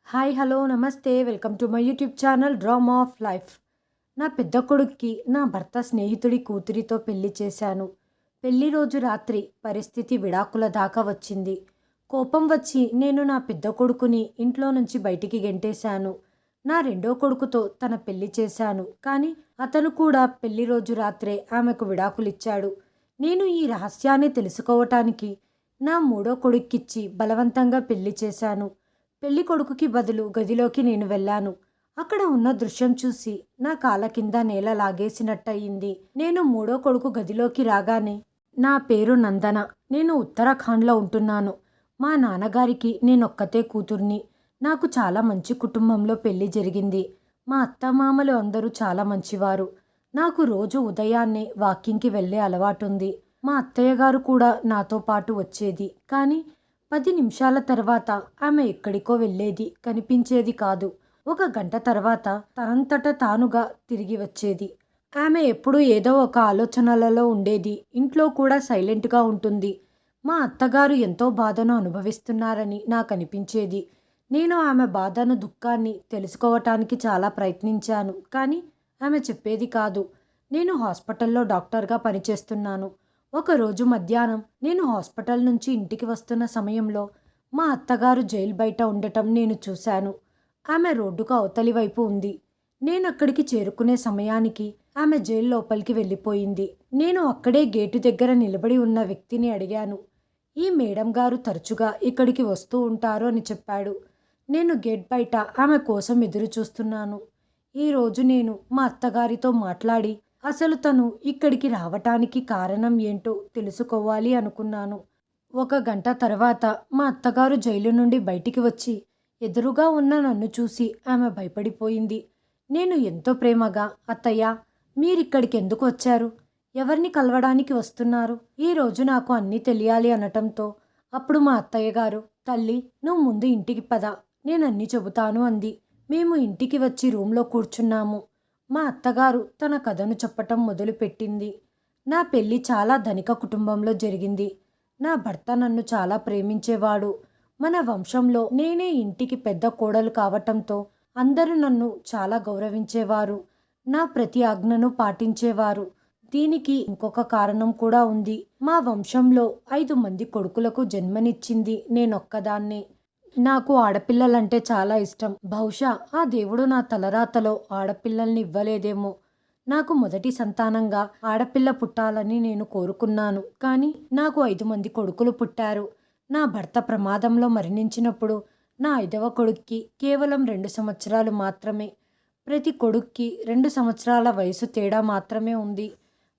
Hi hello నమస్తే welcome to my YouTube channel drama of life. నా పెద్ద కొడుక్కి నా భర్త స్నేహితుడి కూతురితో పెళ్లి చేశాను. పెళ్లి రోజు రాత్రి పరిస్థితి విడాకుల దాకా వచ్చింది. కోపం వచ్చి నేను నా పెద్ద కొడుకుని ఇంట్లో నుంచి బయటికి గెంటేశాను. నా రెండో కొడుకుతో తన పెళ్లి చేశాను. కానీ అతను కూడా పెళ్లి రోజు రాత్రే ఆమెకు విడాకులిచ్చాడు. నేను ఈ రహస్యాన్ని తెలుసుకోవటానికి నా మూడో కొడుక్కిచ్చి బలవంతంగా పెళ్లి చేశాను. పెళ్లి కొడుకుకి బదులు గదిలోకి నేను వెళ్ళాను. అక్కడ ఉన్న దృశ్యం చూసి నా కాళ్ళ కింద నేల లాగేసినట్టయింది. నేను మూడో కొడుకు గదిలోకి రాగానే, నా పేరు నందన, నేను ఉత్తరాఖండ్లో ఉంటున్నాను. మా నాన్నగారికి నేనొక్కతే కూతుర్ని. నాకు చాలా మంచి కుటుంబంలో పెళ్లి జరిగింది. మా అత్తమామలు అందరూ చాలా మంచివారు. నాకు రోజు ఉదయాన్నే వాకింగ్కి వెళ్ళే అలవాటుంది. మా అత్తయ్య గారు కూడా నాతో పాటు వచ్చేది. కానీ 10 నిమిషాల తర్వాత ఆమె ఎక్కడికో వెళ్ళేది, కనిపించేది కాదు. ఒక గంట తర్వాత తనంతట తానుగా తిరిగి వచ్చేది. ఆమె ఎప్పుడూ ఏదో ఒక ఆలోచనలలో ఉండేది. ఇంట్లో కూడా సైలెంట్గా ఉంటుంది. మా అత్తగారు ఎంతో బాధను అనుభవిస్తున్నారని నాకు అనిపించేది. నేను ఆమె బాధను, దుఃఖాన్ని తెలుసుకోవటానికి చాలా ప్రయత్నించాను. కానీ ఆమె చెప్పేది కాదు. నేను హాస్పిటల్లో డాక్టర్గా పనిచేస్తున్నాను. ఒకరోజు మధ్యాహ్నం నేను హాస్పిటల్ నుంచి ఇంటికి వస్తున్న సమయంలో మా అత్తగారు జైలు బయట ఉండటం నేను చూశాను. ఆమె రోడ్డుకు అవతలి వైపు ఉంది. నేను అక్కడికి చేరుకునే సమయానికి ఆమె జైలు లోపలికి వెళ్ళిపోయింది. నేను అక్కడే గేటు దగ్గర నిలబడి ఉన్న వ్యక్తిని అడిగాను. ఈ మేడం గారు తరచుగా ఇక్కడికి వస్తూ ఉంటారు అని చెప్పాడు. నేను గేట్ బయట ఆమె కోసం ఎదురు చూస్తున్నాను. ఈరోజు నేను మా అత్తగారితో మాట్లాడి అసలు తను ఇక్కడికి రావటానికి కారణం ఏంటో తెలుసుకోవాలి అనుకున్నాను. ఒక గంట తర్వాత మా అత్తగారు జైలు నుండి బయటికి వచ్చి ఎదురుగా ఉన్న నన్ను చూసి ఆమె భయపడిపోయింది. నేను ఎంతో ప్రేమగా, అత్తయ్య, మీరిక్కడికి ఎందుకు వచ్చారు? ఎవరిని కలవడానికి వస్తున్నారు? ఈరోజు నాకు అన్నీ తెలియాలి అనటంతో అప్పుడు మా అత్తయ్య గారు, తల్లి, నువ్వు ముందు ఇంటికి పద, నేనన్నీ చెబుతాను అంది. మేము ఇంటికి వచ్చి రూమ్లో కూర్చున్నాము. మా అత్తగారు తన కథను చెప్పటం మొదలుపెట్టింది. నా పెళ్ళి చాలా ధనిక కుటుంబంలో జరిగింది. నా భర్త నన్ను చాలా ప్రేమించేవాడు. మన వంశంలో నేనే ఇంటికి పెద్ద కోడలు కావటంతో అందరూ నన్ను చాలా గౌరవించేవారు. నా ప్రతి ఆజ్ఞను పాటించేవారు. దీనికి ఇంకొక కారణం కూడా ఉంది. మా వంశంలో 5 మంది కొడుకులకు జన్మనిచ్చింది నేనొక్కదాన్నే. నాకు ఆడపిల్లలంటే చాలా ఇష్టం. బహుశా ఆ దేవుడు నా తలరాతలో ఆడపిల్లల్ని ఇవ్వలేదేమో. నాకు మొదటి సంతానంగా ఆడపిల్ల పుట్టాలని నేను కోరుకున్నాను. కానీ నాకు 5 మంది కొడుకులు పుట్టారు. నా భర్త ప్రమాదంలో మరణించినప్పుడు నా 5వ కొడుక్కి కేవలం 2 సంవత్సరాలు మాత్రమే. ప్రతి కొడుక్కి 2 సంవత్సరాల వయసు తేడా మాత్రమే ఉంది.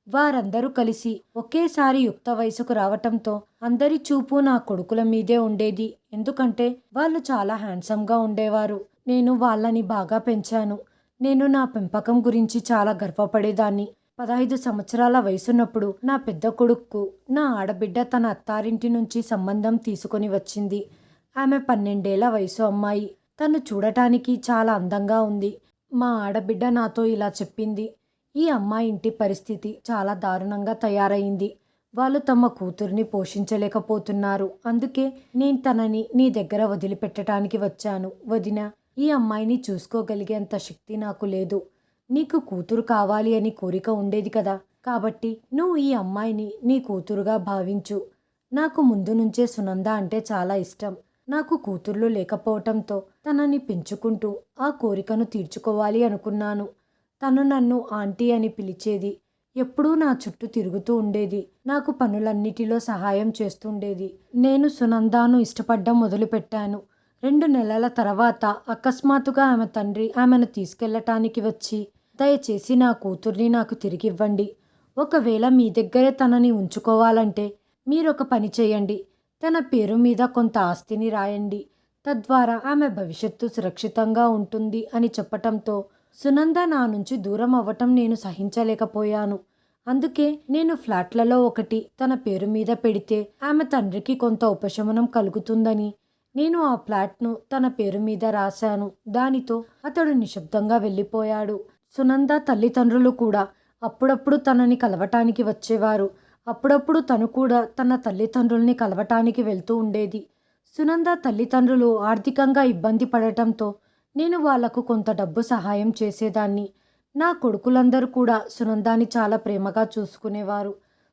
వారందరూ కలిసి ఒకేసారి యుక్త వయసుకు రావటంతో అందరి చూపు నా కొడుకుల మీదే ఉండేది. ఎందుకంటే వాళ్ళు చాలా హ్యాండ్సమ్గా ఉండేవారు. నేను వాళ్ళని బాగా పెంచాను. నేను నా పెంపకం గురించి చాలా గర్వపడేదాన్ని. 15 సంవత్సరాల వయసున్నప్పుడు నా పెద్ద కొడుక్కు నా ఆడబిడ్డ తన అత్తారింటి నుంచి సంబంధం తీసుకొని వచ్చింది. ఆమె 12 ఏళ్ల వయసు అమ్మాయి. తను చూడటానికి చాలా అందంగా ఉంది. మా ఆడబిడ్డ నాతో ఇలా చెప్పింది, ఈ అమ్మాయి ఇంటి పరిస్థితి చాలా దారుణంగా తయారైంది. వాళ్ళు తమ కూతుర్ని పోషించలేకపోతున్నారు. అందుకే నేను తనని నీ దగ్గర వదిలిపెట్టడానికి వచ్చాను. వదినా, ఈ అమ్మాయిని చూసుకోగలిగేంత శక్తి నాకు లేదు. నీకు కూతురు కావాలి అని కోరిక ఉండేది కదా. కాబట్టి నువ్వు ఈ అమ్మాయిని నీ కూతురుగా భావించు. నాకు ముందు నుంచే సునంద అంటే చాలా ఇష్టం. నాకు కూతుర్లు లేకపోవటంతో తనని పెంచుకుంటూ ఆ కోరికను తీర్చుకోవాలి అనుకున్నాను. తను నన్ను ఆంటీ అని పిలిచేది. ఎప్పుడూ నా చుట్టూ తిరుగుతూ ఉండేది. నాకు పనులన్నిటిలో సహాయం చేస్తుండేది. నేను సునందాను ఇష్టపడ్డం మొదలుపెట్టాను. 2 నెలల తర్వాత అకస్మాత్తుగా ఆమె తండ్రి ఆమెను తీసుకెళ్లటానికి వచ్చి, దయచేసి నా కూతుర్ని నాకు తిరిగివ్వండి. ఒకవేళ మీ దగ్గరే తనని ఉంచుకోవాలంటే మీరొక పని చేయండి. తన పేరు మీద కొంత ఆస్తిని రాయండి. తద్వారా ఆమె భవిష్యత్తు సురక్షితంగా ఉంటుంది అని చెప్పటంతో సునంద నా నుంచి దూరం అవ్వటం నేను సహించలేకపోయాను. అందుకే నేను ఫ్లాట్లలో ఒకటి తన పేరు మీద పెడితే ఆమె తండ్రికి కొంత ఉపశమనం కలుగుతుందని నేను ఆ ఫ్లాట్ను తన పేరు మీద రాశాను. దానితో అతడు నిశ్శబ్దంగా వెళ్ళిపోయాడు. సునంద తల్లిదండ్రులు కూడా అప్పుడప్పుడు తనని కలవటానికి వచ్చేవారు. అప్పుడప్పుడు తను కూడా తన తల్లిదండ్రుల్ని కలవటానికి వెళ్తూ ఉండేది. సునంద తల్లిదండ్రులు ఆర్థికంగా ఇబ్బంది పడటంతో నేను వాళ్లకు కొంత డబ్బు సహాయం చేసేదాన్ని. నా కొడుకులందరూ కూడా సునందాని చాలా ప్రేమగా చూసుకునేవారు.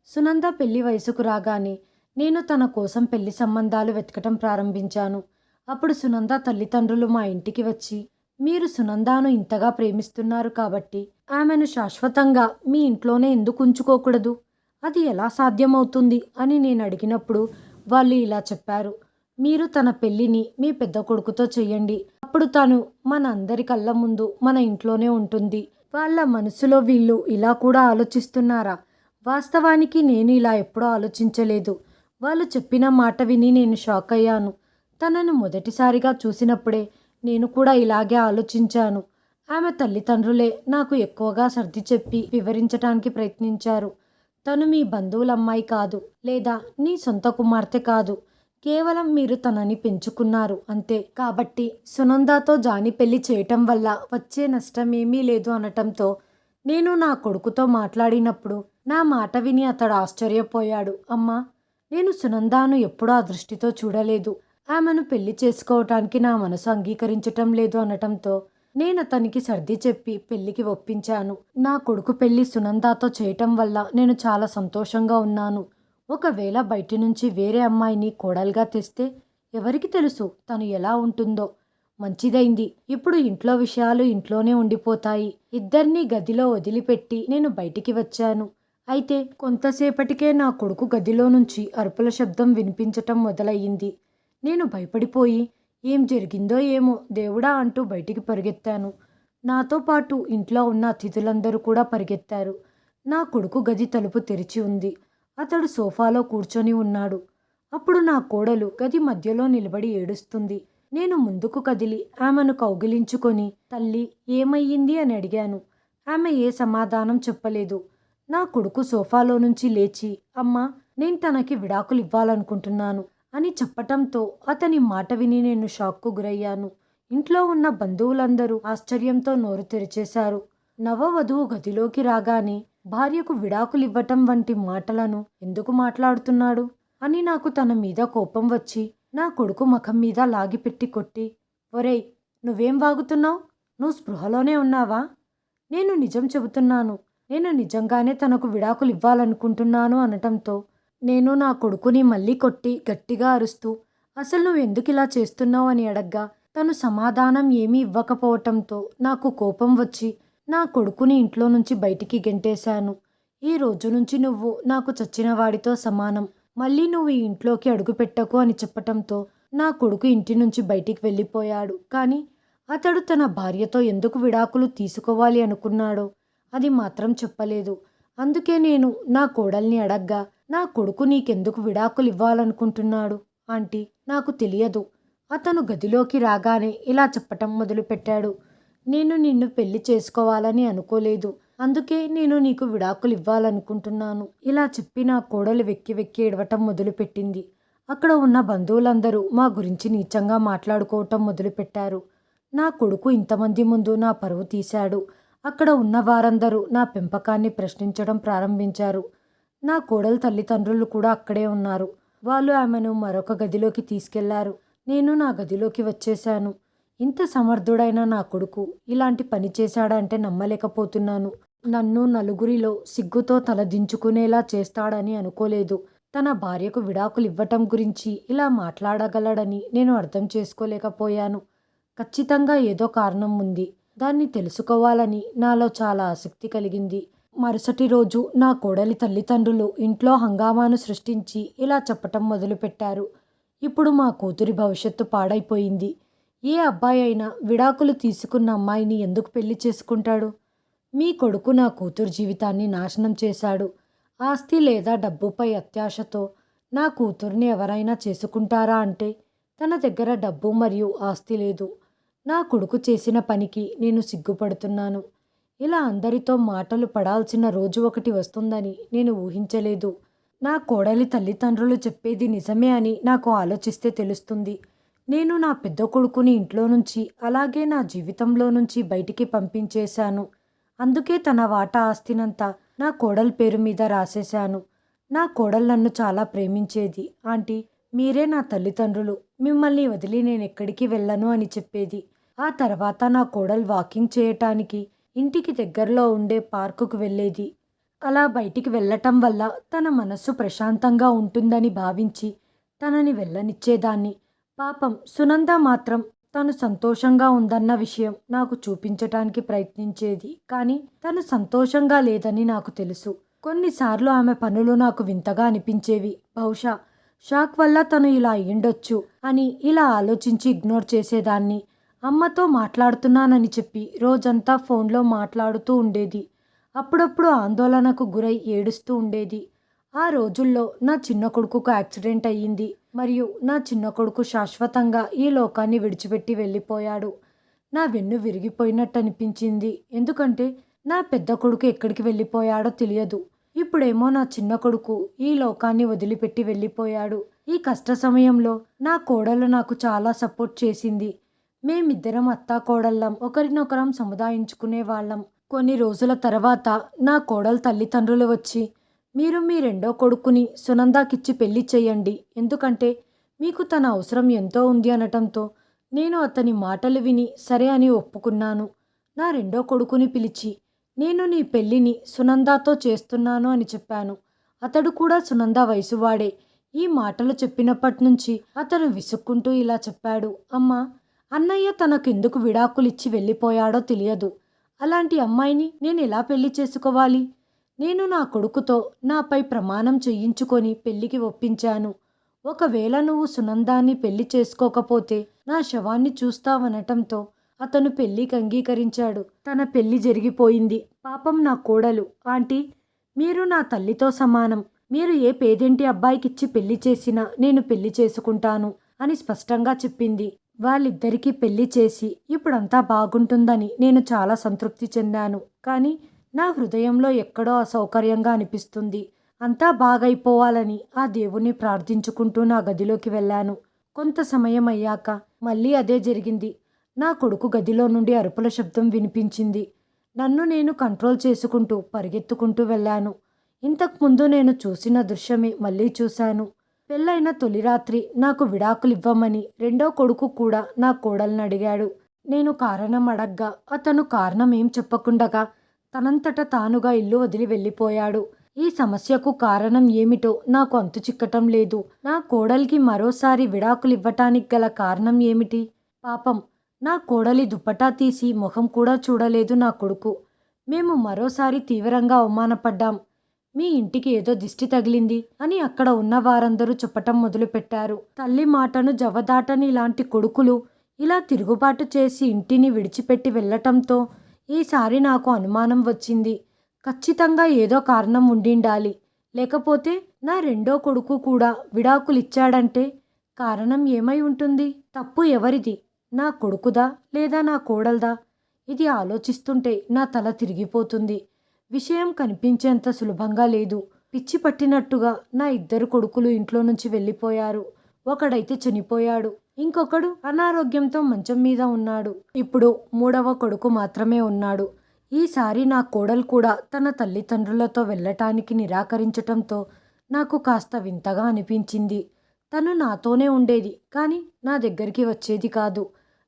సునంద పెళ్లి వయసుకు రాగానే నేను తన కోసం పెళ్లి సంబంధాలు వెతకటం ప్రారంభించాను. అప్పుడు సునంద తల్లిదండ్రులు మా ఇంటికి వచ్చి, మీరు సునందాను ఇంతగా ప్రేమిస్తున్నారు కాబట్టి ఆమెను శాశ్వతంగా మీ ఇంట్లోనే ఎందుకు ఉంచుకోకూడదు? అది ఎలా సాధ్యమవుతుంది అని నేను అడిగినప్పుడు వాళ్ళు ఇలా చెప్పారు. మీరు తన పెళ్లిని మీ పెద్ద కొడుకుతో చెయ్యండి. అప్పుడు తను మన అందరి కళ్ళ ముందు మన ఇంట్లోనే ఉంటుంది. వాళ్ళ మనసులో వీళ్ళు ఇలా కూడా ఆలోచిస్తున్నారా? వాస్తవానికి నేను ఇలా ఎప్పుడూ ఆలోచించలేదు. వాళ్ళు చెప్పిన మాట విని నేను షాక్ అయ్యాను. తనను మొదటిసారిగా చూసినప్పుడే నేను కూడా ఇలాగే ఆలోచించాను. ఆమె తల్లిదండ్రులే నాకు ఎక్కువగా సర్ది చెప్పి వివరించటానికి ప్రయత్నించారు. తను మీ బంధువుల అమ్మాయి కాదు, లేదా నీ సొంత కుమార్తె కాదు. కేవలం మీరు తనని పెంచుకున్నారు అంతే. కాబట్టి సునందాతో జాని పెళ్లి చేయటం వల్ల వచ్చే నష్టం ఏమీ లేదు అనటంతో నేను నా కొడుకుతో మాట్లాడినప్పుడు నా మాట విని అతడు ఆశ్చర్యపోయాడు. అమ్మా, నేను సునందాను ఎప్పుడూ ఆ దృష్టితో చూడలేదు. ఆమెను పెళ్లి చేసుకోవటానికి నా మనసు అంగీకరించటం లేదు అనటంతో నేను అతనికి సర్ది చెప్పి పెళ్లికి ఒప్పించాను. నా కొడుకు పెళ్లి సునందాతో చేయటం వల్ల నేను చాలా సంతోషంగా ఉన్నాను. ఒకవేళ బయటి నుంచి వేరే అమ్మాయిని కోడలుగా తెస్తే ఎవరికి తెలుసు తను ఎలా ఉంటుందో. మంచిదైంది, ఇప్పుడు ఇంట్లో విషయాలు ఇంట్లోనే ఉండిపోతాయి. ఇద్దరినీ గదిలో వదిలిపెట్టి నేను బయటికి వచ్చాను. అయితే కొంతసేపటికే నా కొడుకు గదిలో నుంచి అరుపుల శబ్దం వినిపించటం మొదలయ్యింది. నేను భయపడిపోయి ఏం జరిగిందో ఏమో దేవుడా అంటూ బయటికి పరిగెత్తాను. నాతో పాటు ఇంట్లో ఉన్న అతిథులందరూ కూడా పరిగెత్తారు. నా కొడుకు గది తలుపు తెరిచి ఉంది. అతడు సోఫాలో కూర్చొని ఉన్నాడు. అప్పుడు నా కోడలు గది మధ్యలో నిలబడి ఏడుస్తుంది. నేను ముందుకు కదిలి ఆమెను కౌగిలించుకొని, తల్లి ఏమయ్యింది అని అడిగాను. ఆమె ఏ సమాధానం చెప్పలేదు. నా కొడుకు సోఫాలో నుంచి లేచి, అమ్మా, నేను తనకి విడాకులు ఇవ్వాలనుకుంటున్నాను అని చెప్పటంతో అతని మాట విని నేను షాక్కు గురయ్యాను. ఇంట్లో ఉన్న బంధువులందరూ ఆశ్చర్యంతో నోరు తెరిచేశారు. నవవధువు గదిలోకి రాగానే భార్యకు విడాకులు ఇవ్వటం వంటి మాటలను ఎందుకు మాట్లాడుతున్నాడు అని నాకు తన మీద కోపం వచ్చి నా కొడుకు ముఖం మీద లాగిపెట్టి కొట్టి, ఒరేయ్, నువ్వేం వాగుతున్నావు? నువ్వు స్పృహలోనే ఉన్నావా? నేను నిజం చెబుతున్నాను. నేను నిజంగానే తనకు విడాకులు ఇవ్వాలనుకుంటున్నాను అనటంతో నేను నా కొడుకుని మళ్ళీ కొట్టి గట్టిగా అరుస్తూ, అసలు నువ్వు ఎందుకు ఇలా చేస్తున్నావు అని అడగ్గా తను సమాధానం ఏమీ ఇవ్వకపోవటంతో నాకు కోపం వచ్చి నా కొడుకుని ఇంట్లో నుంచి బయటికి గెంటేశాను. ఈ రోజు నుంచి నువ్వు నాకు చచ్చిన వాడితో సమానం. మళ్ళీ నువ్వు ఈ ఇంట్లోకి అడుగుపెట్టకు అని చెప్పటంతో నా కొడుకు ఇంటి నుంచి బయటికి వెళ్ళిపోయాడు. కానీ అతడు తన భార్యతో ఎందుకు విడాకులు తీసుకోవాలి అనుకున్నాడో అది మాత్రం చెప్పలేదు. అందుకే నేను నా కోడల్ని అడగ్గా, నా కొడుకు నీకెందుకు విడాకులు ఇవ్వాలనుకుంటున్నాడు ఆంటీ, నాకు తెలియదు. అతను గదిలోకి రాగానే ఇలా చెప్పటం మొదలుపెట్టాడు. నేను నిన్ను పెళ్లి చేసుకోవాలని అనుకోలేదు. అందుకే నేను నీకు విడాకులు ఇవ్వాలనుకుంటున్నాను. ఇలా చెప్పి నా కోడలు వెక్కి వెక్కి ఏడవటం మొదలుపెట్టింది. అక్కడ ఉన్న బంధువులందరూ మా గురించి నీచంగా మాట్లాడుకోవటం మొదలుపెట్టారు. నా కొడుకు ఇంతమంది ముందు నా పరువు తీశాడు. అక్కడ ఉన్న వారందరూ నా పెంపకాన్ని ప్రశ్నించడం ప్రారంభించారు. నా కోడలు తల్లిదండ్రులు కూడా అక్కడే ఉన్నారు. వాళ్ళు ఆమెను మరొక గదిలోకి తీసుకెళ్లారు. నేను నా గదిలోకి వచ్చేశాను. ఇంత సమర్థుడైన నా కొడుకు ఇలాంటి పని చేశాడంటే నమ్మలేకపోతున్నాను. నన్ను నలుగురిలో సిగ్గుతో తలదించుకునేలా చేస్తాడని అనుకోలేదు. తన భార్యకు విడాకులు ఇవ్వటం గురించి ఇలా మాట్లాడగలడని నేను అర్థం చేసుకోలేకపోయాను. ఖచ్చితంగా ఏదో కారణం ఉంది. దాన్ని తెలుసుకోవాలని నాలో చాలా ఆసక్తి కలిగింది. మరుసటి రోజు నా కోడలి తల్లిదండ్రులు ఇంట్లో హంగామాను సృష్టించి ఇలా చెప్పటం మొదలుపెట్టారు. ఇప్పుడు మా కూతురి భవిష్యత్తు పాడైపోయింది. ఏ అబ్బాయి అయినా విడాకులు తీసుకున్న అమ్మాయిని ఎందుకు పెళ్లి చేసుకుంటాడు? మీ కొడుకు నా కూతురు జీవితాన్ని నాశనం చేశాడు. ఆస్తి లేదా డబ్బుపై అత్యాశతో నా కూతుర్ని ఎవరైనా చేసుకుంటారా అంటే తన దగ్గర డబ్బు మరియు ఆస్తి లేదు. నా కొడుకు చేసిన పనికి నేను సిగ్గుపడుతున్నాను. ఇలా అందరితో మాటలు పడాల్సిన రోజు ఒకటి వస్తుందని నేను ఊహించలేదు. నా కోడలి తల్లిదండ్రులు చెప్పేది నిజమే అని నాకు ఆలోచిస్తే తెలుస్తుంది. నేను నా పెద్ద కొడుకుని ఇంట్లో నుంచి అలాగే నా జీవితంలో నుంచి బయటికి పంపించేశాను. అందుకే తన వాటా ఆస్తినంతా నా కోడలి పేరు మీద రాసేశాను. నా కోడలు నన్ను చాలా ప్రేమించేది. ఆంటీ, మీరే నా తల్లిదండ్రులు. మిమ్మల్ని వదిలి నేనెక్కడికి వెళ్ళను అని చెప్పేది. ఆ తర్వాత నా కోడలు వాకింగ్ చేయటానికి ఇంటికి దగ్గరలో ఉండే పార్కుకు వెళ్ళేది. అలా బయటికి వెళ్ళటం వల్ల తన మనస్సు ప్రశాంతంగా ఉంటుందని భావించి తనని వెళ్ళనిచ్చేదాన్ని. పాపం సునంద మాత్రం తను సంతోషంగా ఉందన్న విషయం నాకు చూపించటానికి ప్రయత్నించేది. కానీ తను సంతోషంగా లేదని నాకు తెలుసు. కొన్నిసార్లు ఆమె పనులు నాకు వింతగా అనిపించేవి. బహుశా షాక్ వల్ల తను ఇలా అయ్యుండొచ్చు అని ఇలా ఆలోచించి ఇగ్నోర్ చేసేదాన్ని. అమ్మతో మాట్లాడుతున్నానని చెప్పి రోజంతా ఫోన్లో మాట్లాడుతూ ఉండేది. అప్పుడప్పుడు ఆందోళనకు గురై ఏడుస్తూ ఉండేది. ఆ రోజుల్లో నా చిన్న కొడుకుకు యాక్సిడెంట్ అయ్యింది మరియు నా చిన్న కొడుకు శాశ్వతంగా ఈ లోకాన్ని విడిచిపెట్టి వెళ్ళిపోయాడు. నా వెన్ను విరిగిపోయినట్టు అనిపించింది. ఎందుకంటే నా పెద్ద కొడుకు ఎక్కడికి వెళ్ళిపోయాడో తెలియదు. ఇప్పుడేమో నా చిన్న కొడుకు ఈ లోకాన్ని వదిలిపెట్టి వెళ్ళిపోయాడు. ఈ కష్ట సమయంలో నా కోడలు నాకు చాలా సపోర్ట్ చేసింది. మేమిద్దరం అత్తాకోడళ్ళం ఒకరినొకరం సముదాయించుకునే వాళ్ళం. కొన్ని రోజుల తర్వాత నా కోడలు తల్లిదండ్రులు వచ్చి, మీరు మీ రెండో కొడుకుని సునందాకిచ్చి పెళ్లి చేయండి, ఎందుకంటే మీకు తన అవసరం ఎంతో ఉంది అనటంతో నేను అతని మాటలు విని సరే అని ఒప్పుకున్నాను. నా రెండో కొడుకుని పిలిచి, నేను నీ పెళ్ళిని సునందాతో చేస్తున్నాను అని చెప్పాను. అతడు కూడా సునంద వయసువాడే. ఈ మాటలు చెప్పినప్పటి నుంచి అతను విసుక్కుంటూ ఇలా చెప్పాడు, అమ్మా, అన్నయ్య తనకెందుకు విడాకులిచ్చి వెళ్ళిపోయాడో తెలియదు. అలాంటి అమ్మాయిని నేను ఎలా పెళ్లి చేసుకోవాలి? నేను నా కొడుకుతో నాపై ప్రమాణం చేయించుకొని పెళ్లికి ఒప్పించాను. ఒకవేళ నువ్వు సునందాన్ని పెళ్లి చేసుకోకపోతే నా శవాన్ని చూస్తావనటంతో అతను పెళ్లికి అంగీకరించాడు. తన పెళ్లి జరిగిపోయింది. పాపం నా కోడలు, ఆంటీ, మీరు నా తల్లితో సమానం. మీరు ఏ పేదింటి అబ్బాయికిచ్చి పెళ్లి చేసినా నేను పెళ్లి చేసుకుంటాను అని స్పష్టంగా చెప్పింది. వాళ్ళిద్దరికీ పెళ్లి చేసి ఇప్పుడంతా బాగుంటుందని నేను చాలా సంతృప్తి చెందాను. కానీ నా హృదయంలో ఎక్కడో అసౌకర్యంగా అనిపిస్తుంది. అంతా బాగైపోవాలని ఆ దేవుణ్ణి ప్రార్థించుకుంటూ నా గదిలోకి వెళ్ళాను. కొంత సమయం అయ్యాక మళ్ళీ అదే జరిగింది. నా కొడుకు గదిలో నుండి అరుపుల శబ్దం వినిపించింది. నన్ను నేను కంట్రోల్ చేసుకుంటూ పరిగెత్తుకుంటూ వెళ్ళాను. ఇంతకుముందు నేను చూసిన దృశ్యమే మళ్ళీ చూశాను. పెళ్ళైన తొలి రాత్రి నాకు విడాకులివ్వమని రెండో కొడుకు కూడా నా కోడల్ని అడిగాడు. నేను కారణం అడగ్గా అతను కారణం ఏం చెప్పకుండగా తనంతట తానుగా ఇల్లు వదిలి వెళ్ళిపోయాడు. ఈ సమస్యకు కారణం ఏమిటో నాకు అంతు చిక్కటం లేదు. నా కోడలికి మరోసారి విడాకులివ్వటానికి గల కారణం ఏమిటి? పాపం నా కోడలి దుప్పటా తీసి ముఖం కూడా చూడలేదు నా కొడుకు. మేము మరోసారి తీవ్రంగా అవమానపడ్డాం. మీ ఇంటికి ఏదో దిష్టి తగిలింది అని అక్కడ ఉన్న వారందరూ చెప్పటం మొదలుపెట్టారు. తల్లి మాటను జవదాటని ఇలాంటి కొడుకులు ఇలా తిరుగుబాటు చేసి ఇంటిని విడిచిపెట్టి వెళ్ళటంతో ఈసారి నాకు అనుమానం వచ్చింది. ఖచ్చితంగా ఏదో కారణం ఉండిండాలి. లేకపోతే నా రెండో కొడుకు కూడా విడాకులిచ్చాడంటే కారణం ఏమై ఉంటుంది? తప్పు ఎవరిది? నా కొడుకుదా లేదా నా కోడల్దా? ఇది ఆలోచిస్తుంటే నా తల తిరిగిపోతుంది. విషయం కనిపించేంత సులభంగా లేదు. పిచ్చి పట్టినట్టుగా నా ఇద్దరు కొడుకులు ఇంట్లో నుంచి వెళ్ళిపోయారు. ఒకడైతే చనిపోయాడు, ఇంకొకడు అనారోగ్యంతో మంచం మీద ఉన్నాడు. ఇప్పుడు మూడవ కొడుకు మాత్రమే ఉన్నాడు. ఈసారి నా కోడలు కూడా తన తల్లిదండ్రులతో వెళ్ళటానికి నిరాకరించటంతో నాకు కాస్త వింతగా అనిపించింది. తను నాతోనే ఉండేది, కానీ నా దగ్గరికి వచ్చేది కాదు.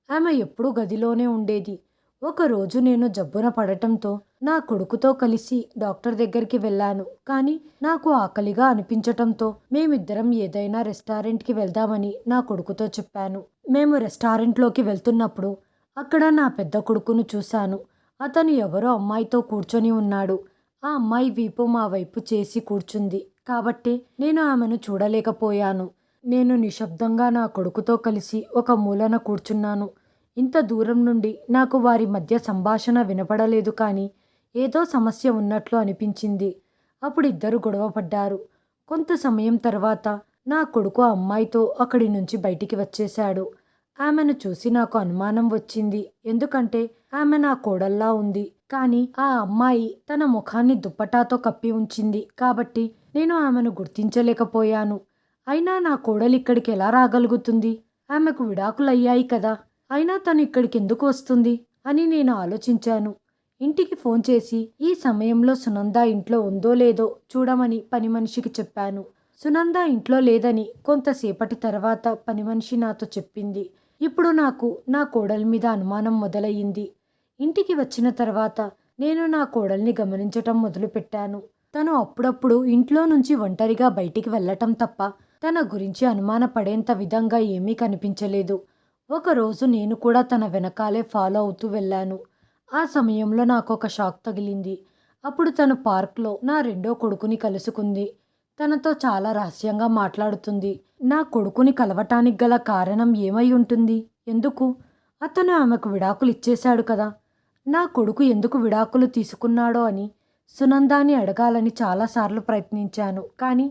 ఆమె ఎప్పుడూ గదిలోనే ఉండేది. ఒకరోజు నేను జబ్బున పడటంతో నా కొడుకుతో కలిసి డాక్టర్ దగ్గరికి వెళ్ళాను. కానీ నాకు ఆకలిగా అనిపించటంతో మేమిద్దరం ఏదైనా రెస్టారెంట్కి వెళ్దామని నా కొడుకుతో చెప్పాను. మేము రెస్టారెంట్లోకి వెళ్తున్నప్పుడు అక్కడ నా పెద్ద కొడుకును చూశాను. అతను ఎవరో అమ్మాయితో కూర్చొని ఉన్నాడు. ఆ అమ్మాయి వీపు మా వైపు చేసి కూర్చుంది కాబట్టి నేను ఆమెను చూడలేకపోయాను. నేను నిశ్శబ్దంగా నా కొడుకుతో కలిసి ఒక మూలన కూర్చున్నాను. ఇంత దూరం నుండి నాకు వారి మధ్య సంభాషణ వినపడలేదు, కానీ ఏదో సమస్య ఉన్నట్లు అనిపించింది. అప్పుడు ఇద్దరు గొడవపడ్డారు. కొంత సమయం తర్వాత నా కొడుకు ఆ అమ్మాయితో అక్కడి నుంచి బయటికి వచ్చేశాడు. ఆమెను చూసి నాకు అనుమానం వచ్చింది. ఎందుకంటే ఆమె నా కోడల్లా ఉంది. కానీ ఆ అమ్మాయి తన ముఖాన్ని దుప్పటాతో కప్పి ఉంచింది కాబట్టి నేను ఆమెను గుర్తించలేకపోయాను. అయినా నా కోడలు ఇక్కడికి ఎలా రాగలుగుతుంది? ఆమెకు విడాకులయ్యాయి కదా, అయినా తను ఇక్కడికి ఎందుకు వస్తుంది అని నేను ఆలోచించాను. ఇంటికి ఫోన్ చేసి ఈ సమయంలో సునంద ఇంట్లో ఉందో లేదో చూడమని పని మనిషికి చెప్పాను. సునంద ఇంట్లో లేదని కొంతసేపటి తర్వాత పని మనిషి నాతో చెప్పింది. ఇప్పుడు నాకు నా కోడలి మీద అనుమానం మొదలయ్యింది. ఇంటికి వచ్చిన తర్వాత నేను నా కోడల్ని గమనించటం మొదలుపెట్టాను. తను అప్పుడప్పుడు ఇంట్లో నుంచి ఒంటరిగా బయటికి వెళ్ళటం తప్ప తన గురించి అనుమానపడేంత విధంగా ఏమీ కనిపించలేదు. ఒకరోజు నేను కూడా తన వెనకాలే ఫాలో అవుతూ వెళ్ళాను. ఆ సమయంలో నాకొక షాక్ తగిలింది. అప్పుడు తను పార్క్లో నా రెండో కొడుకుని కలుసుకుంది. తనతో చాలా రహస్యంగా మాట్లాడుతుంది. నా కొడుకుని కలవటానికి గల కారణం ఏమై ఉంటుంది? ఎందుకు? అతను ఆమెకు విడాకులు ఇచ్చేశాడు కదా. నా కొడుకు ఎందుకు విడాకులు తీసుకున్నాడో అని సునందాని అడగాలని చాలాసార్లు ప్రయత్నించాను. కానీ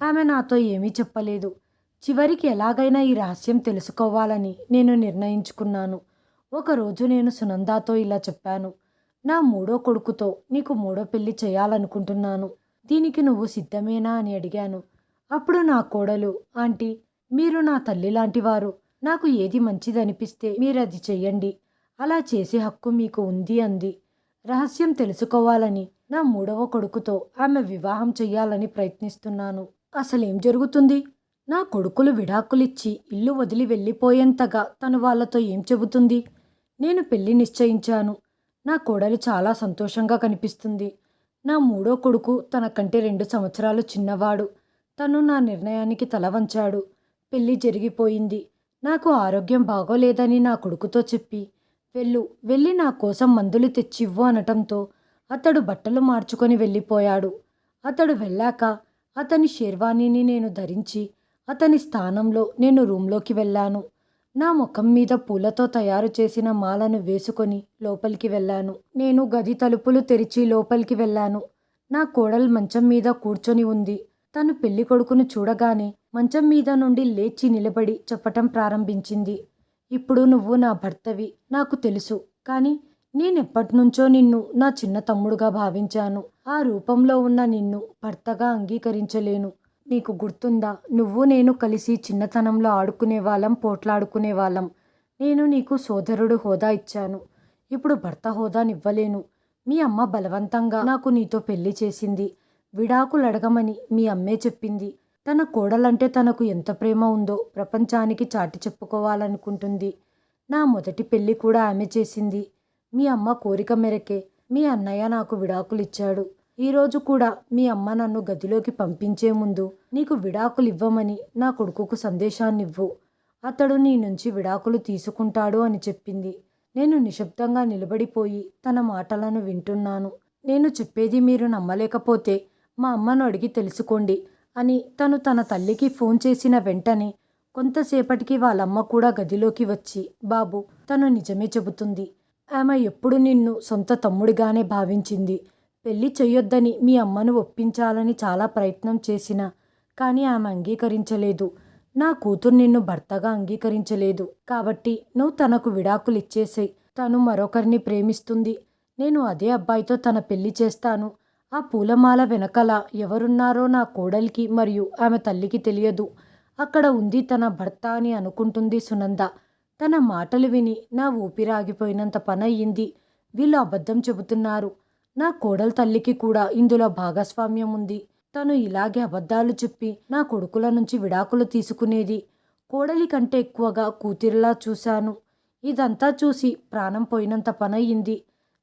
ఆమె నాతో ఏమీ చెప్పలేదు. చివరికి ఎలాగైనా ఈ రహస్యం తెలుసుకోవాలని నేను నిర్ణయించుకున్నాను. ఒకరోజు నేను సునందాతో ఇలా చెప్పాను. నా మూడో కొడుకుతో నీకు మూడో పెళ్లి చేయాలనుకుంటున్నాను. దీనికి నువ్వు సిద్ధమేనా అని అడిగాను. అప్పుడు నా కోడలు, ఆంటీ, మీరు నా తల్లి లాంటివారు. నాకు ఏది మంచిదనిపిస్తే మీరది చెయ్యండి. అలా చేసే హక్కు మీకు ఉంది అంది. రహస్యం తెలుసుకోవాలని నా మూడవ కొడుకుతో ఆమె వివాహం చెయ్యాలని ప్రయత్నిస్తున్నాను. అసలేం జరుగుతుంది? నా కొడుకులు విడాకులిచ్చి ఇల్లు వదిలి వెళ్ళిపోయేంతగా తను వాళ్ళతో ఏం చెబుతుంది? నేను పెళ్లి నిశ్చయించాను. నా కోడలు చాలా సంతోషంగా కనిపిస్తుంది. నా మూడో కొడుకు తనకంటే 2 సంవత్సరాలు చిన్నవాడు. తను నా నిర్ణయానికి తల వంచాడు. పెళ్లి జరిగిపోయింది. నాకు ఆరోగ్యం బాగోలేదని నా కొడుకుతో చెప్పి వెళ్ళి నా కోసం మందులు తెచ్చివ్వు అనటంతో అతడు బట్టలు మార్చుకొని వెళ్ళిపోయాడు. అతడు వెళ్ళాక అతని షేర్వానీని నేను ధరించి అతని స్థానంలో నేను రూంలోకి వెళ్ళాను. నా ముఖం మీద పూలతో తయారు చేసిన మాలను వేసుకొని లోపలికి వెళ్ళాను. నేను గది తలుపులు తెరిచి లోపలికి వెళ్ళాను. నా కోడలు మంచం మీద కూర్చొని ఉంది. తను పెళ్లి కొడుకును చూడగానే మంచం మీద నుండి లేచి నిలబడి చెప్పటం ప్రారంభించింది. ఇప్పుడు నువ్వు నా భర్తవి, నాకు తెలుసు. కానీ నేనెప్పటినుంచో నిన్ను నా చిన్న తమ్ముడుగా భావించాను. ఆ రూపంలో ఉన్న నిన్ను భర్తగా అంగీకరించలేను. నీకు గుర్తుందా? నువ్వు నేను కలిసి చిన్నతనంలో ఆడుకునేవాళ్ళం, పోట్లాడుకునేవాళ్ళం. నేను నీకు సోదరుడు హోదా ఇచ్చాను. ఇప్పుడు భర్త హోదానివ్వలేను. మీ అమ్మ బలవంతంగా నాకు నీతో పెళ్లి చేసింది. విడాకులు అడగమని మీ అమ్మే చెప్పింది. తన కోడలంటే తనకు ఎంత ప్రేమ ఉందో ప్రపంచానికి చాటి చెప్పుకోవాలనుకుంటుంది. నా మొదటి పెళ్లి కూడా ఆమె చేసింది. మీ అమ్మ కోరిక మేరకే మీ అన్నయ్య నాకు విడాకులిచ్చాడు. ఈరోజు కూడా మీ అమ్మ నన్ను గదిలోకి పంపించే ముందు నీకు విడాకులు ఇవ్వమని నా కొడుకుకు సందేశాన్నివ్వు. అతడు నీ నుంచి విడాకులు తీసుకుంటాడు అని చెప్పింది. నేను నిశ్శబ్దంగా నిలబడిపోయి తన మాటలను వింటున్నాను. నేను చెప్పేది మీరు నమ్మలేకపోతే మా అమ్మను అడిగి తెలుసుకోండి అని తను తన తల్లికి ఫోన్ చేసిన వెంటనే కొంతసేపటికి వాళ్ళమ్మ కూడా గదిలోకి వచ్చి, బాబు, తను నిజమే చెబుతుంది. ఆమె ఎప్పుడు నిన్ను సొంత తమ్ముడిగానే భావించింది. పెళ్లి చెయ్యొద్దని మీ అమ్మను ఒప్పించాలని చాలా ప్రయత్నం చేసినా కానీ ఆమె అంగీకరించలేదు. నా కూతురు నిన్ను భర్తగా అంగీకరించలేదు. కాబట్టి నువ్వు తనకు విడాకులు ఇచ్చేసేయ్. తను మరొకరిని ప్రేమిస్తుంది. నేను అదే అబ్బాయితో తన పెళ్లి చేస్తాను. ఆ పూలమాల వెనకల ఎవరున్నారో నా కోడలికి మరియు ఆమె తల్లికి తెలియదు. అక్కడ ఉంది తన భర్త అని అనుకుంటుంది సునంద. తన మాటలు విని నా ఊపిరాగిపోయినంత పనయ్యింది. వీళ్ళు అబద్ధం చెబుతున్నారు. నా కోడలు తల్లికి కూడా ఇందులో భాగస్వామ్యం ఉంది. తను ఇలాగే అబద్ధాలు చెప్పి నా కొడుకుల నుంచి విడాకులు తీసుకునేది. కోడలి కంటే ఎక్కువగా కూతురిలా చూశాను. ఇదంతా చూసి ప్రాణం పోయినంత పనయ్యింది.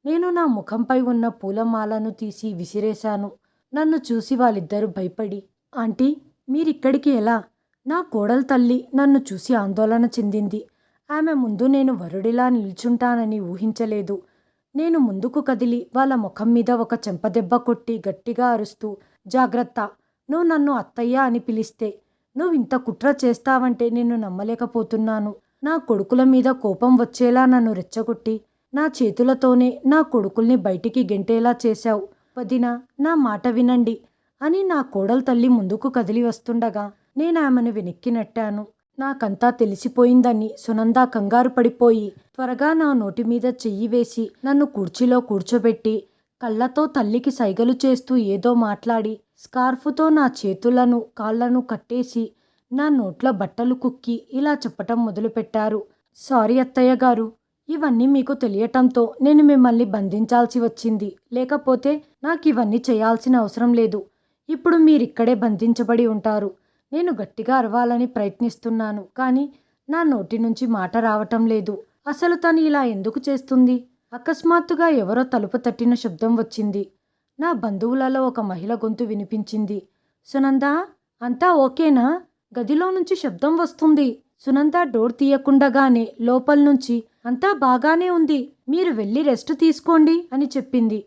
నేను నా ముఖంపై ఉన్న పూలమాలను తీసి విసిరేశాను. నన్ను చూసి వాళ్ళిద్దరూ భయపడి, ఆంటీ, మీరిక్కడికి ఎలా? నా కోడలు తల్లి నన్ను చూసి ఆందోళన చెందింది. ఆమె ముందు నేను వరుడిలా నిల్చుంటానని ఊహించలేదు. నేను ముందుకు కదిలి వాళ్ళ ముఖం మీద ఒక చెంపదెబ్బ కొట్టి గట్టిగా అరుస్తూ, జాగ్రత్త, నువ్వు నన్ను అత్తయ్య అని పిలిస్తే నువ్వింత కుట్ర చేస్తావంటే నేను నమ్మలేకపోతున్నాను. నా కొడుకుల మీద కోపం వచ్చేలా నన్ను రెచ్చగొట్టి నా చేతులతోనే నా కొడుకుల్ని బయటికి గెంటేలా చేశావు. వదినా, నా మాట వినండి అని నా కోడలు తల్లి ముందుకు కదిలి వస్తుండగా నేను ఆమెను వెనక్కి నెట్టాను. నాకంతా తెలిసిపోయిందని సునంద కంగారు పడిపోయి త్వరగా నా నోటి మీద చెయ్యి వేసి నన్ను కుర్చీలో కూర్చోబెట్టి కళ్ళతో తల్లికి సైగలు చేస్తూ ఏదో మాట్లాడి స్కార్ఫుతో నా చేతులను కాళ్లను కట్టేసి నా నోట్ల బట్టలు కుక్కి ఇలా చెప్పటం మొదలుపెట్టారు. సారీ అత్తయ్య గారు, ఇవన్నీ మీకు తెలియటంతో నేను మిమ్మల్ని బంధించాల్సి వచ్చింది. లేకపోతే నాకు ఇవన్నీ చేయాల్సిన అవసరం లేదు. ఇప్పుడు మీరిక్కడే బంధించబడి ఉంటారు. నేను గట్టిగా అరవాలని ప్రయత్నిస్తున్నాను, కానీ నా నోటి నుంచి మాట రావటం లేదు. అసలు తను ఇలా ఎందుకు చేస్తుంది? అకస్మాత్తుగా ఎవరో తలుపు తట్టిన శబ్దం వచ్చింది. నా బంధువులలో ఒక మహిళ గొంతు వినిపించింది. సునందా, అంతా ఓకేనా? గదిలో నుంచి శబ్దం వస్తుంది. సునంద డోర్ తీయకుండగానే లోపల్నుంచి అంతా బాగానే ఉంది, మీరు వెళ్ళి రెస్ట్ తీసుకోండి అని చెప్పింది.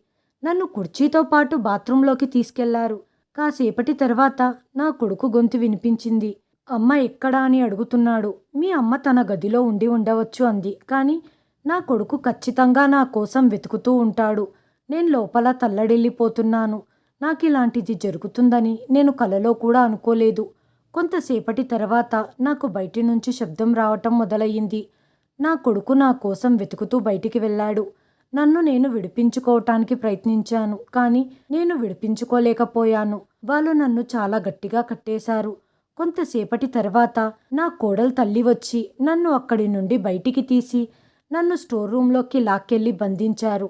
నన్ను కుర్చీతో పాటు బాత్రూంలోకి తీసుకెళ్లారు. కాసేపటి తర్వాత నా కొడుకు గొంతు వినిపించింది. అమ్మ ఎక్కడా అని అడుగుతున్నాడు. మీ అమ్మ తన గదిలో ఉండి ఉండవచ్చు అంది. కానీ నా కొడుకు ఖచ్చితంగా నా కోసం వెతుకుతూ ఉంటాడు. నేను లోపల తల్లడిల్లిపోతున్నాను. నాకిలాంటిది జరుగుతుందని నేను కలలో కూడా అనుకోలేదు. కొంతసేపటి తర్వాత నాకు బయటి నుంచి శబ్దం రావటం మొదలయ్యింది. నా కొడుకు నా కోసం వెతుకుతూ బయటికి వెళ్ళాడు. నన్ను నేను విడిపించుకోవటానికి ప్రయత్నించాను, కానీ నేను విడిపించుకోలేకపోయాను. వాళ్ళు నన్ను చాలా గట్టిగా కట్టేశారు. కొంతసేపటి తర్వాత నా కోడలు తల్లి వచ్చి నన్ను అక్కడి నుండి బయటికి తీసి నన్ను స్టోర్ రూంలోకి లాక్కెళ్ళి బంధించారు.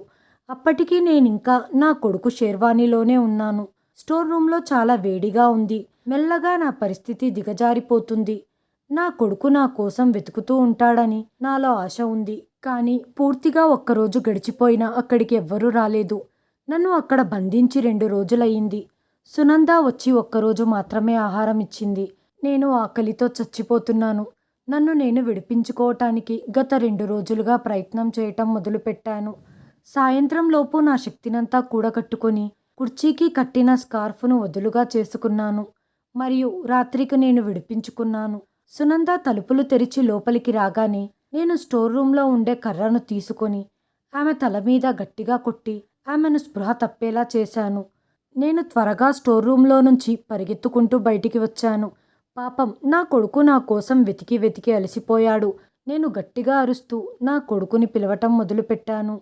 అప్పటికీ నేనింకా నా కొడుకు షేర్వానీలోనే ఉన్నాను. స్టోర్ రూంలో చాలా వేడిగా ఉంది. మెల్లగా నా పరిస్థితి దిగజారిపోతుంది. నా కొడుకు నా కోసం వెతుకుతూ ఉంటాడని నాలో ఆశ ఉంది. కానీ పూర్తిగా ఒక్కరోజు గడిచిపోయినా అక్కడికి ఎవ్వరూ రాలేదు. నన్ను అక్కడ బంధించి 2 రోజులయ్యింది. సునంద వచ్చి ఒక్కరోజు మాత్రమే ఆహారం ఇచ్చింది. నేను ఆకలితో చచ్చిపోతున్నాను. నన్ను నేను విడిపించుకోవటానికి గత 2 రోజులుగా ప్రయత్నం చేయటం మొదలుపెట్టాను. సాయంత్రంలోపు నా శక్తినంతా కూడగట్టుకొని కుర్చీకి కట్టిన స్కార్ఫ్ను వదులుగా చేసుకున్నాను. మరియు రాత్రికి నేను విడిపించుకున్నాను. సునంద తలుపులు తెరిచి లోపలికి రాగానే నేను స్టోర్ రూంలో ఉండే కర్రను తీసుకొని ఆమె తల మీద గట్టిగా కొట్టి ఆమెను స్పృహ తప్పేలా చేశాను. నేను త్వరగా స్టోర్ రూంలో నుంచి పరిగెత్తుకుంటూ బయటికి వచ్చాను. పాపం నా కొడుకు నా కోసం వెతికి వెతికి అలసిపోయాడు. నేను గట్టిగా అరుస్తూ నా కొడుకుని పిలవటం మొదలుపెట్టాను.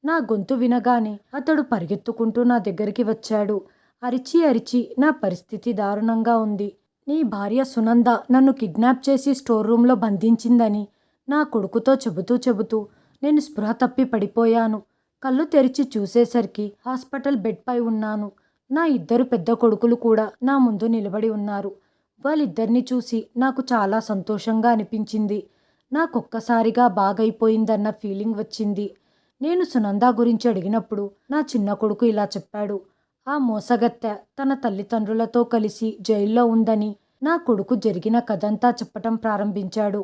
నా గొంతు వినగానే అతడు పరిగెత్తుకుంటూ నా దగ్గరికి వచ్చాడు. అరిచి అరిచి నా పరిస్థితి దారుణంగా ఉంది. నీ భార్య సునంద నన్ను కిడ్నాప్ చేసి స్టోర్ రూంలో బంధించిందని నా కొడుకుతో చెబుతూ నేను స్పృహ తప్పి పడిపోయాను. కళ్ళు తెరిచి చూసేసరికి హాస్పిటల్ బెడ్పై ఉన్నాను. నా 2 పెద్ద కొడుకులు కూడా నా ముందు నిలబడి ఉన్నారు. వాళ్ళిద్దరిని చూసి నాకు చాలా సంతోషంగా అనిపించింది. నాకొక్కసారిగా బాగైపోయిందన్న ఫీలింగ్ వచ్చింది. నేను సునంద గురించి అడిగినప్పుడు నా చిన్న కొడుకు ఇలా చెప్పాడు. ఆ మోసగత్తె తన తల్లిదండ్రులతో కలిసి జైల్లో ఉందని నా కొడుకు జరిగిన కథంతా చెప్పటం ప్రారంభించాడు.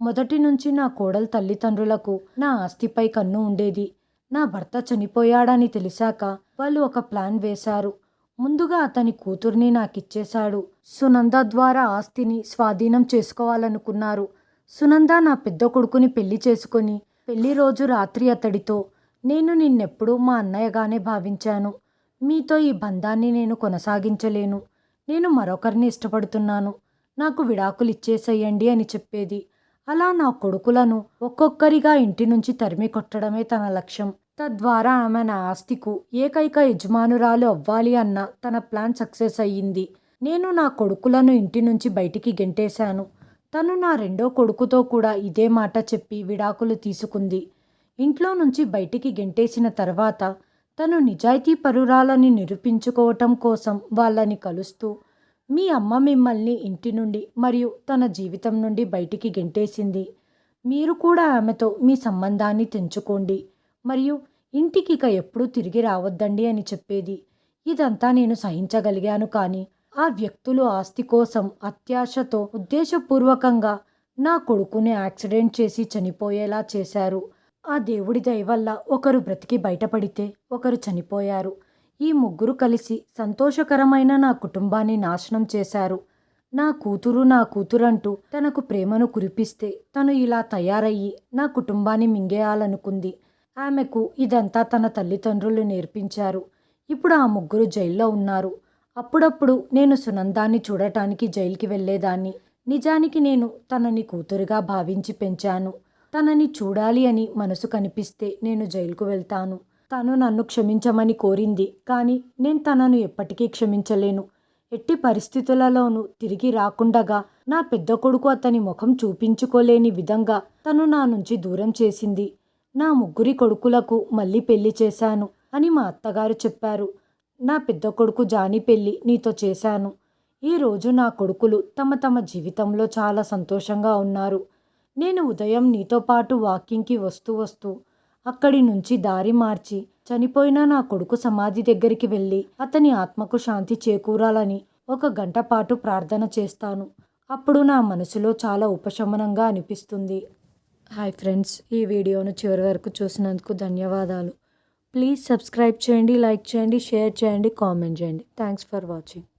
మొదటి నుంచి నా కోడలు తల్లిదండ్రులకు నా ఆస్తిపై కన్ను ఉండేది. నా భర్త చనిపోయాడని తెలిసాక వాళ్ళు ఒక ప్లాన్ వేశారు. ముందుగా అతని కూతుర్ని నాకిచ్చేశాడు. సునంద ద్వారా ఆస్తిని స్వాధీనం చేసుకోవాలనుకున్నారు. సునంద నా పెద్ద కొడుకుని పెళ్లి చేసుకొని పెళ్లి రోజు రాత్రి అతడితో, నేను నిన్నెప్పుడూ మా అన్నయ్యగానే భావించాను. మీతో ఈ బంధాన్ని నేను కొనసాగించలేను. నేను మరొకరిని ఇష్టపడుతున్నాను. నాకు విడాకులు ఇచ్చేసేయండి అని చెప్పేది. అలా నా కొడుకులను ఒక్కొక్కరిగా ఇంటి నుంచి తరిమి కొట్టడమే తన లక్ష్యం. తద్వారా ఆమె నా ఆస్తికు ఏకైక యజమానురాలు అవ్వాలి అన్న తన ప్లాన్ సక్సెస్ అయ్యింది. నేను నా కొడుకులను ఇంటి నుంచి బయటికి గెంటేశాను. తను నా 2వ కొడుకుతో కూడా ఇదే మాట చెప్పి విడాకులు తీసుకుంది. ఇంట్లో నుంచి బయటికి గెంటేసిన తర్వాత తను నిజాయితీ పరురాలని నిరూపించుకోవటం కోసం వాళ్ళని కలుస్తూ, మీ అమ్మ మిమ్మల్ని ఇంటి నుండి మరియు తన జీవితం నుండి బయటికి గెంటేసింది. మీరు కూడా ఆమెతో మీ సంబంధాన్ని తెంచుకోండి మరియు ఇంటికి ఇక ఎప్పుడూ తిరిగి రావద్దండి అని చెప్పేది. ఇదంతా నేను సహించగలిగాను. కానీ ఆ వ్యక్తులు ఆస్తి కోసం అత్యాశతో ఉద్దేశపూర్వకంగా నా కొడుకుని యాక్సిడెంట్ చేసి చనిపోయేలా చేశారు. ఆ దేవుడి దయ వల్ల ఒకరు బ్రతికి బయటపడితే ఒకరు చనిపోయారు. ఈ ముగ్గురు కలిసి సంతోషకరమైన నా కుటుంబాన్ని నాశనం చేశారు. నా కూతురంటూ తనకు ప్రేమను కురిపిస్తే తను ఇలా తయారయ్యి నా కుటుంబాన్ని మింగేయాలనుకుంది. ఆమెకు ఇదంతా తన తల్లిదండ్రులు నేర్పించారు. ఇప్పుడు ఆ ముగ్గురు జైల్లో ఉన్నారు. అప్పుడప్పుడు నేను సునందాన్ని చూడటానికి జైలుకి వెళ్ళేదాన్ని. నిజానికి నేను తనని కూతురుగా భావించి పెంచాను. తనని చూడాలి అని మనసు కనిపిస్తే నేను జైలుకు వెళ్తాను. తను నన్ను క్షమించమని కోరింది, కానీ నేను తనను ఎప్పటికీ క్షమించలేను. ఎట్టి పరిస్థితులలోనూ తిరిగి రాకుండగా నా పెద్ద కొడుకు అతని ముఖం చూపించుకోలేని విధంగా తను నా నుంచి దూరం చేసింది. నా 3 కొడుకులకు మళ్ళీ పెళ్లి చేశాను అని మా అత్తగారు చెప్పారు. నా పెద్ద కొడుకు జానీ పెళ్ళి నీతో చేశాను. ఈరోజు నా కొడుకులు తమ తమ జీవితంలో చాలా సంతోషంగా ఉన్నారు. నేను ఉదయం నీతో పాటు వాకింగ్కి వస్తూ వస్తూ అక్కడి నుంచి దారి మార్చి చనిపోయిన నా కొడుకు సమాధి దగ్గరికి వెళ్ళి అతని ఆత్మకు శాంతి చేకూరాలని 1 గంట పాటు ప్రార్థన చేస్తాను. అప్పుడు నా మనసులో చాలా ఉపశమనంగా అనిపిస్తుంది. హాయ్ ఫ్రెండ్స్, ఈ వీడియోను చివరి వరకు చూసినందుకు ధన్యవాదాలు. ప్లీజ్ సబ్స్క్రైబ్ చేయండి, లైక్ చేయండి, షేర్ చేయండి, కామెంట్ చేయండి. Thanks for watching.